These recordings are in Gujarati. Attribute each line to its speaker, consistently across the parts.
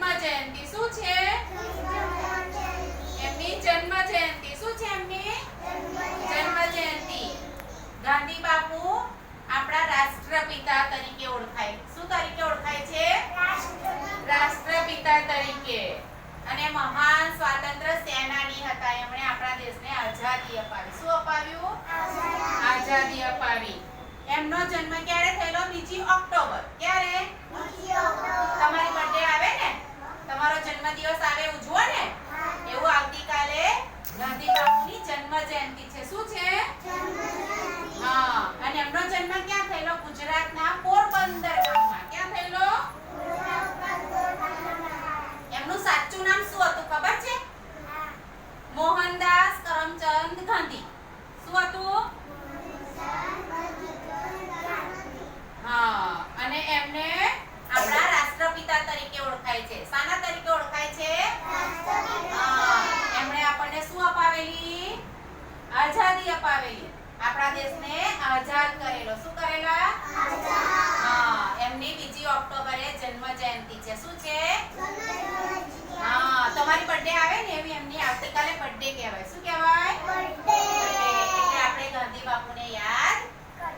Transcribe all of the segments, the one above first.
Speaker 1: જન્મ જયંતિ શું છે? એમની જન્મ જયંતિ શું છે? એમની જન્મ જયંતિ. ગાંધી બાપુ આપણા રાષ્ટ્રપિતા તરીકે ઓળખાય. શું તરીકે ઓળખાય છે? રાષ્ટ્રપિતા તરીકે. અને મહાન સ્વાતંત્ર્ય સેનાની હતા. એમણે આપણા દેશને આઝાદી અપાવી. શું અપાવ્યું? આઝાદી અપાવી. એમનો જન્મ ક્યારે થયેલો? 2 ઓક્ટોબર. ક્યારે? 2 ઓક્ટોબર. તમારી બર્થડે આવે ને, તમારો જન્મદિવસ આવે, ઉજવો ને, એવું આવતીકાલે ગાંધી બાપુની જન્મ જયંતિ છે. શું છે? હા. અને એમનો જન્મ ક્યાં થયેલો? ગુજરાતના પોરબંદર ગામમાં. ક્યાં થયેલો? એમનું સાચું નામ શું હતું ખબર છે? મોહનદાસ કરમચંદ ગાંધી. શું હતું? હા. અને એમને આપણા રાષ્ટ્રપિતા તરીકે ઓળખાય છે. શાના તરીકે ઓળખાય છે? હા. એમણે આપણને શું અપાવેલી? આઝાદી અપાવેલી. આપણા દેશને આઝાદ કરેલો. શું કરેલા? હા. એમની 2 ઓક્ટોબરે જન્મ જયંતિ છે. શું છે? હા. તમારી બર્થડે આવે ને એવી એમની આવતીકાલે બર્થડે કહેવાય. શું કહેવાય? બર્થડે. એટલે આપણે ગાંધી બાપુને યાદ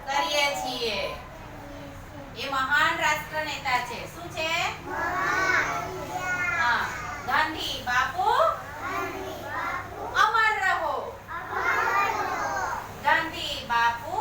Speaker 1: કરીએ છીએ. એ મહાન રાષ્ટ્ર નેતા છે. શું છે? હા. ગાંધી બાપુ અમર રહો. ગાંધી બાપુ